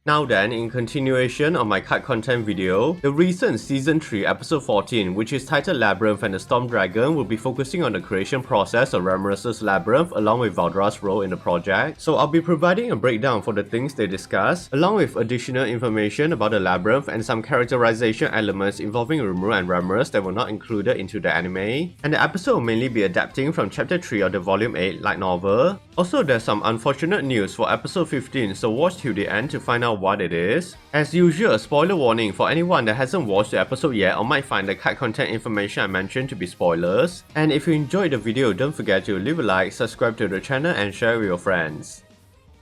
Now then, in continuation of my cut content video, the recent Season 3 Episode 14, which is titled Labyrinth and the Storm Dragon, will be focusing on the creation process of Ramiris' Labyrinth along with Veldora's role in the project. So I'll be providing a breakdown for the things they discuss, along with additional information about the Labyrinth and some characterization elements involving Rimuru and Ramiris that were not included into the anime. And the episode will mainly be adapting from Chapter 3 of the Volume 8 light novel. Also, there's some unfortunate news for Episode 15, so watch till the end to find out what it is. As usual, a spoiler warning for anyone that hasn't watched the episode yet or might find the cut content information I mentioned to be spoilers. And if you enjoyed the video, don't forget to leave a like, subscribe to the channel and share with your friends.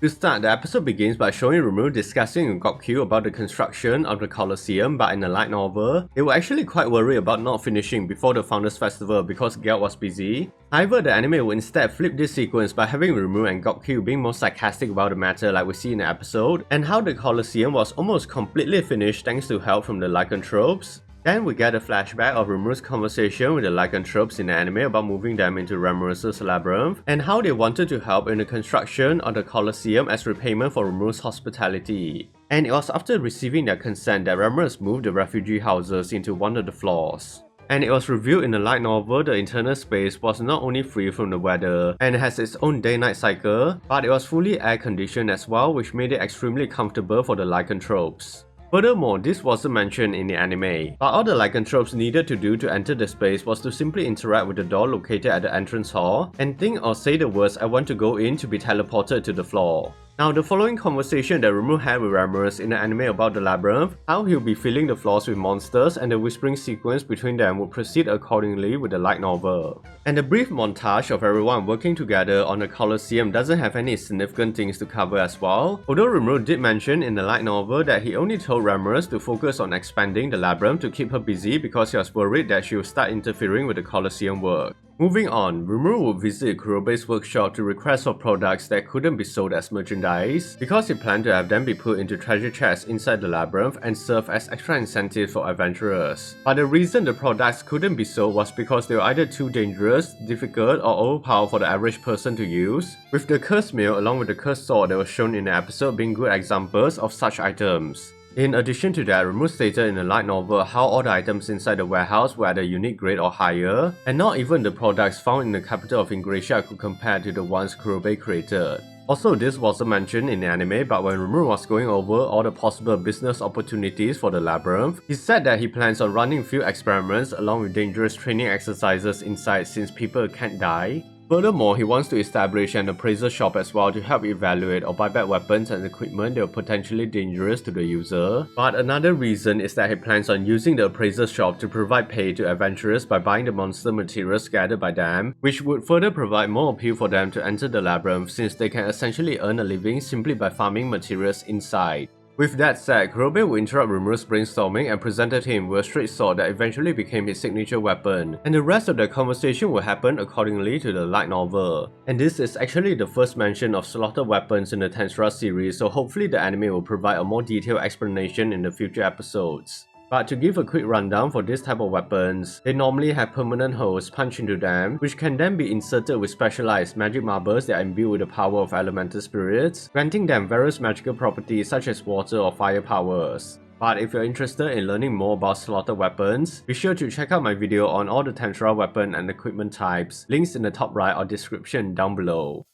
To start, the episode begins by showing Rimuru discussing with Gokyu about the construction of the Colosseum, but in the light novel, they were actually quite worried about not finishing before the Founders Festival because Gelt was busy. However, the anime will instead flip this sequence by having Rimuru and Gokyu being more sarcastic about the matter like we see in the episode, and how the Colosseum was almost completely finished thanks to help from the lycanthropes. Then we get a flashback of Rimuru's conversation with the lycanthropes in the anime about moving them into Ramiris' Labyrinth, and how they wanted to help in the construction of the Colosseum as repayment for Rimuru's hospitality. And it was after receiving their consent that Ramiris moved the refugee houses into one of the floors. And it was revealed in the light novel the internal space was not only free from the weather and has its own day-night cycle, but it was fully air-conditioned as well, which made it extremely comfortable for the lycanthropes. Furthermore, this wasn't mentioned in the anime, but all the lycanthropes needed to do to enter the space was to simply interact with the door located at the entrance hall and think or say the words "I want to go in" to be teleported to the floor. Now, the following conversation that Rimuru had with Ramiris in the anime about the Labyrinth, how he'll be filling the floors with monsters, and the whispering sequence between them would proceed accordingly with the light novel. And the brief montage of everyone working together on the Colosseum doesn't have any significant things to cover as well, although Rimuru did mention in the light novel that he only told Ramiris to focus on expanding the Labyrinth to keep her busy because he was worried that she would start interfering with the Colosseum work. Moving on, Rimuru would visit Kurobe's workshop to request for products that couldn't be sold as merchandise, because he planned to have them be put into treasure chests inside the Labyrinth and serve as extra incentives for adventurers. But the reason the products couldn't be sold was because they were either too dangerous, difficult, or overpowered for the average person to use, with the cursed meal along with the cursed sword that was shown in the episode being good examples of such items. In addition to that, Rimuru stated in the light novel how all the items inside the warehouse were at a unique grade or higher, and not even the products found in the capital of Ingratia could compare to the ones Kurobe created. Also, this wasn't mentioned in the anime, but when Rimuru was going over all the possible business opportunities for the Labyrinth, he said that he plans on running field experiments along with dangerous training exercises inside since people can't die. Furthermore, he wants to establish an appraisal shop as well to help evaluate or buy back weapons and equipment that are potentially dangerous to the user. But another reason is that he plans on using the appraisal shop to provide pay to adventurers by buying the monster materials gathered by them, which would further provide more appeal for them to enter the Labyrinth since they can essentially earn a living simply by farming materials inside. With that said, Kurobe would interrupt Rimuru's brainstorming and presented him with a straight sword that eventually became his signature weapon, and the rest of the conversation will happen accordingly to the light novel. And this is actually the first mention of slaughtered weapons in the Tensura series, so hopefully the anime will provide a more detailed explanation in the future episodes. But to give a quick rundown for this type of weapons, they normally have permanent holes punched into them, which can then be inserted with specialized magic marbles that are imbued with the power of elemental spirits, granting them various magical properties such as water or fire powers. But if you're interested in learning more about slaughtered weapons, be sure to check out my video on all the Tensura weapon and equipment types, links in the top right or description down below.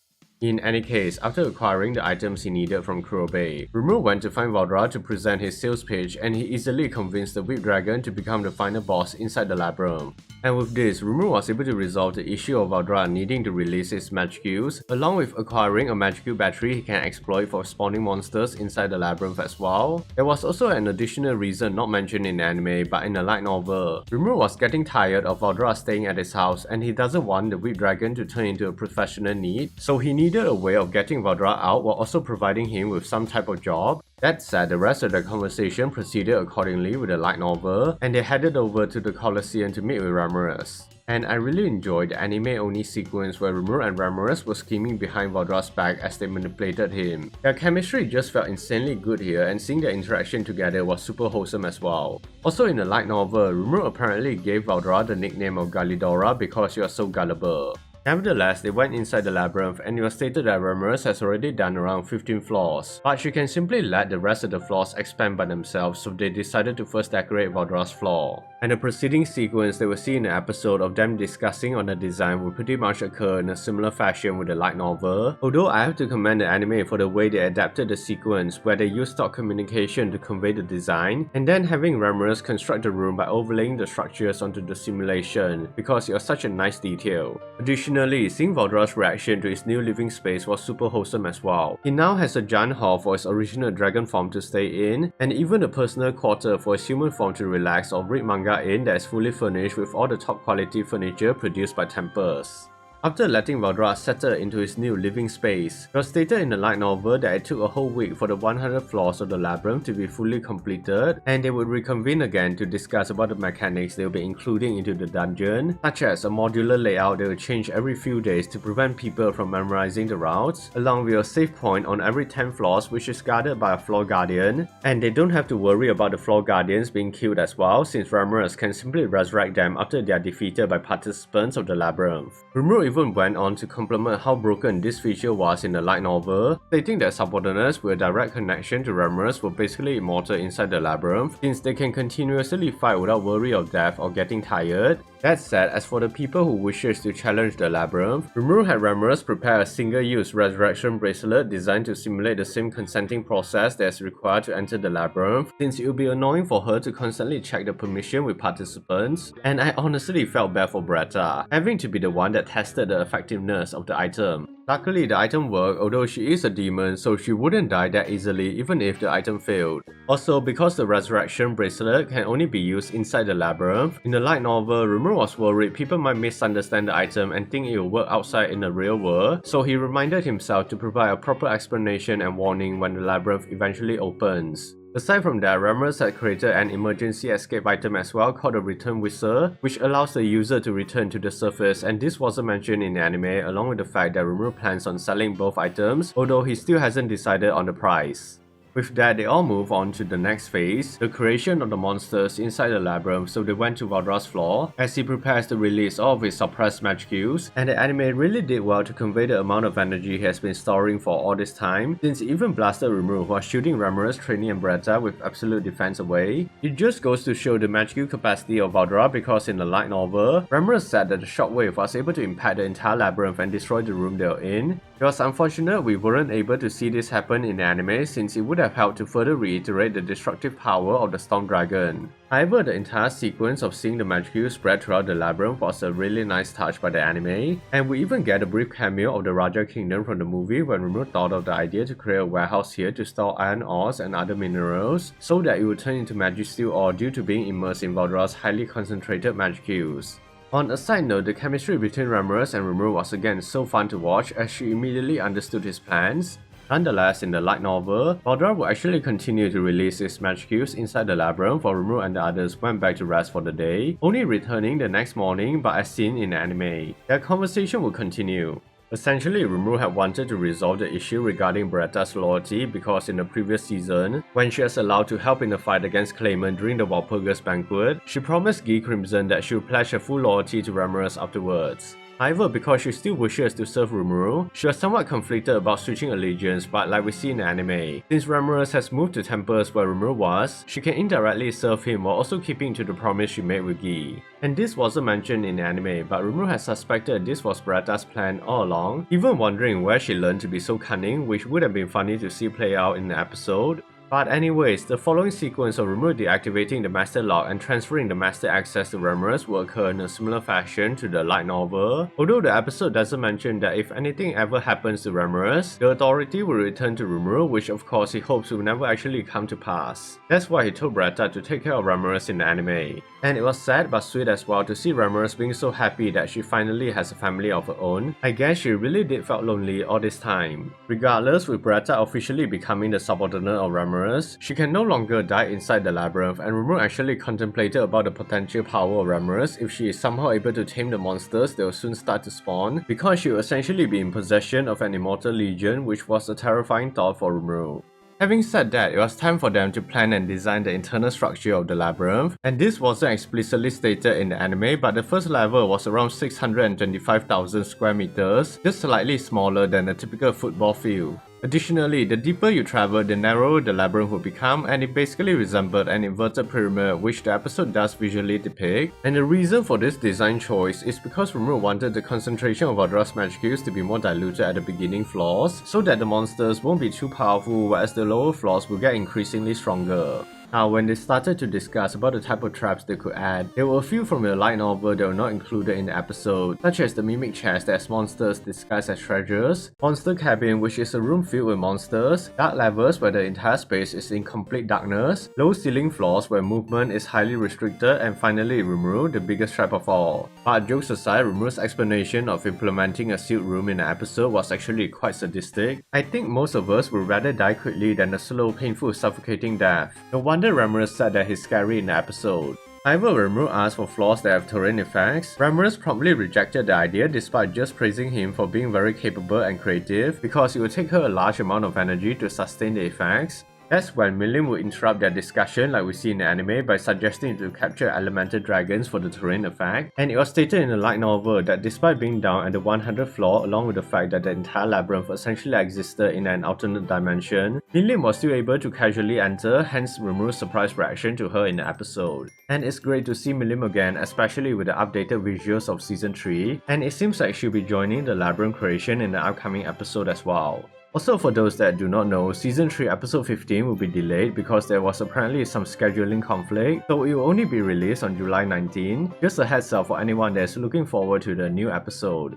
In any case, after acquiring the items he needed from Kurobe, Rimuru went to find Veldora to present his sales pitch, and he easily convinced the Whip Dragon to become the final boss inside the Labyrinth. And with this, Rimuru was able to resolve the issue of Veldora needing to release his Magicals, along with acquiring a Magical battery he can exploit for spawning monsters inside the Labyrinth as well. There was also an additional reason not mentioned in the anime but in the light novel. Rimuru was getting tired of Veldora staying at his house, and he doesn't want the Whip Dragon to turn into a professional need, so he needed a way of getting Veldora out while also providing him with some type of job. That said, the rest of the conversation proceeded accordingly with the light novel, and they headed over to the Colosseum to meet with Ramiris. And I really enjoyed the anime-only sequence where Rimuru and Ramiris were scheming behind Veldora's back as they manipulated him. Their chemistry just felt insanely good here, and seeing their interaction together was super wholesome as well. Also in the light novel, Rimuru apparently gave Veldora the nickname of Gallidora because she was so gullible. Nevertheless, they went inside the labyrinth and it was stated that Ramiris has already done around 15 floors, but she can simply let the rest of the floors expand by themselves, so they decided to first decorate Veldora's floor. And the preceding sequence they will see in the episode of them discussing on the design will pretty much occur in a similar fashion with the light novel, although I have to commend the anime for the way they adapted the sequence where they used stock communication to convey the design, and then having Ramiris construct the room by overlaying the structures onto the simulation, because it was such a nice detail. Additionally, seeing Veldora's reaction to his new living space was super wholesome as well. He now has a giant hall for his original dragon form to stay in, and even a personal quarter for his human form to relax or read manga in that is fully furnished with all the top quality furniture produced by Tempest. After letting Veldora settle into his new living space, it was stated in the light novel that it took a whole week for the 100 floors of the labyrinth to be fully completed, and they would reconvene again to discuss about the mechanics they will be including into the dungeon, such as a modular layout they will change every few days to prevent people from memorizing the routes, along with a save point on every 10 floors which is guarded by a floor guardian, and they don't have to worry about the floor guardians being killed as well, since Ramiris can simply resurrect them after they are defeated by participants of the labyrinth. Rimuru even went on to compliment how broken this feature was in the light novel, stating that subordinates with a direct connection to Ramiris were basically immortal inside the labyrinth, since they can continuously fight without worry of death or getting tired. That said, as for the people who wishes to challenge the labyrinth, Rimuru had Ramiris prepare a single-use resurrection bracelet designed to simulate the same consenting process that is required to enter the labyrinth, since it would be annoying for her to constantly check the permission with participants, and I honestly felt bad for Beretta, having to be the one that tested the effectiveness of the item. Luckily, the item worked, although she is a demon, so she wouldn't die that easily even if the item failed. Also, because the resurrection bracelet can only be used inside the labyrinth, in the light novel, Rimuru was worried people might misunderstand the item and think it will work outside in the real world, so he reminded himself to provide a proper explanation and warning when the labyrinth eventually opens. Aside from that, Ramiris had created an emergency escape item as well called the Return Whistle, which allows the user to return to the surface, and this wasn't mentioned in the anime, along with the fact that Rimuru plans on selling both items, although he still hasn't decided on the price. With that, they all move on to the next phase, the creation of the monsters inside the labyrinth, so they went to Veldora's floor as he prepares to release all of his suppressed magic cues, and the anime really did well to convey the amount of energy he has been storing for all this time, since he even blasted Rimuru while shooting Ramiris, Trainee and Beretta with absolute defense away. It just goes to show the magic cue capacity of Veldora, because in the light novel, Ramiris said that the shockwave was able to impact the entire labyrinth and destroy the room they were in. It was unfortunate we weren't able to see this happen in the anime, since it would have helped to further reiterate the destructive power of the Storm Dragon. However, the entire sequence of seeing the magic cube spread throughout the labyrinth was a really nice touch by the anime, and we even get a brief cameo of the Raja Kingdom from the movie when Rimuru thought of the idea to create a warehouse here to store iron ores and other minerals, so that it would turn into magic steel ore due to being immersed in Veldora's highly concentrated magic cubes. On a side note, the chemistry between Ramiris and Rimuru was again so fun to watch as she immediately understood his plans. Nonetheless, in the light novel, Veldora would actually continue to release his magic cubes inside the labyrinth while Rimuru and the others went back to rest for the day, only returning the next morning but as seen in the anime. Their conversation would continue. Essentially, Rimuru had wanted to resolve the issue regarding Beretta's loyalty because in the previous season, when she was allowed to help in the fight against Clayman during the Walpurgis banquet, she promised Guy Crimson that she would pledge her full loyalty to Ramiris afterwards. However, because she still wishes to serve Rimuru, she was somewhat conflicted about switching allegiance, but like we see in the anime, since Ramiris has moved to temples where Rimuru was, she can indirectly serve him while also keeping to the promise she made with Guy. And this wasn't mentioned in the anime, but Rimuru has suspected this was Beretta's plan all along, even wondering where she learned to be so cunning, which would have been funny to see play out in the episode. But anyways, the following sequence of Rimuru deactivating the Master Lock and transferring the Master Access to Ramiris will occur in a similar fashion to the light novel, although the episode doesn't mention that if anything ever happens to Ramiris, the authority will return to Rimuru, which of course he hopes will never actually come to pass. That's why he told Beretta to take care of Ramiris in the anime. And it was sad but sweet as well to see Ramiris being so happy that she finally has a family of her own. I guess she really did felt lonely all this time. Regardless, with Beretta officially becoming the subordinate of Ramiris, she can no longer die inside the labyrinth, and Rimuru actually contemplated about the potential power of Ramiris if she is somehow able to tame the monsters that will soon start to spawn, because she will essentially be in possession of an immortal legion, which was a terrifying thought for Rimuru. Having said that, it was time for them to plan and design the internal structure of the labyrinth, and this wasn't explicitly stated in the anime, but the first level was around 625,000 square meters, just slightly smaller than a typical football field. Additionally, the deeper you travel, the narrower the labyrinth would become, and it basically resembled an inverted pyramid, which the episode does visually depict. And the reason for this design choice is because Rimuru wanted the concentration of Veldora's magic skills to be more diluted at the beginning floors, so that the monsters won't be too powerful, whereas the lower floors will get increasingly stronger. Now, when they started to discuss about the type of traps they could add, there were a few from the light novel that were not included in the episode, such as the mimic chest as monsters disguised as treasures, monster cabin which is a room filled with monsters, dark levels where the entire space is in complete darkness, low ceiling floors where movement is highly restricted, and finally Rimuru, the biggest trap of all. But jokes aside, Rimuru's explanation of implementing a sealed room in the episode was actually quite sadistic. I think most of us would rather die quickly than a slow, painful, suffocating death. No wonder Ramiris said that he's scary in the episode. However, when Rimuru asked for floors that have terrain effects, Ramiris promptly rejected the idea despite just praising him for being very capable and creative because it would take her a large amount of energy to sustain the effects. That's when Milim would interrupt their discussion like we see in the anime by suggesting to capture elemental dragons for the terrain effect, and it was stated in the light novel that despite being down at the 100th floor along with the fact that the entire labyrinth essentially existed in an alternate dimension, Milim was still able to casually enter, hence Rimuru's surprise reaction to her in the episode. And it's great to see Milim again, especially with the updated visuals of Season 3, and it seems like she'll be joining the labyrinth creation in the upcoming episode as well. Also, for those that do not know, Season 3 Episode 15 will be delayed because there was apparently some scheduling conflict, so it will only be released on July 19. Just a heads up for anyone that's looking forward to the new episode.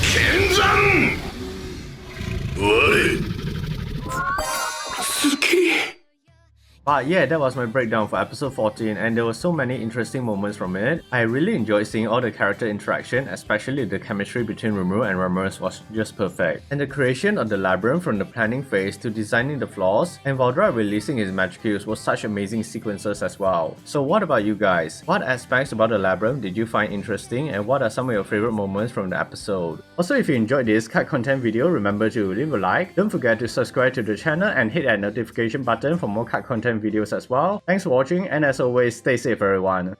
Kenzan! But yeah, that was my breakdown for episode 14, and there were so many interesting moments from it. I really enjoyed seeing all the character interaction, especially the chemistry between Rimuru and Ramiris was just perfect. And the creation of the labyrinth from the planning phase to designing the floors, and Veldora releasing his magic skills was such amazing sequences as well. So what about you guys? What aspects about the labyrinth did you find interesting, and what are some of your favorite moments from the episode? Also, if you enjoyed this cut content video, remember to leave a like, don't forget to subscribe to the channel and hit that notification button for more cut content videos as well. Thanks for watching, and as always, stay safe everyone.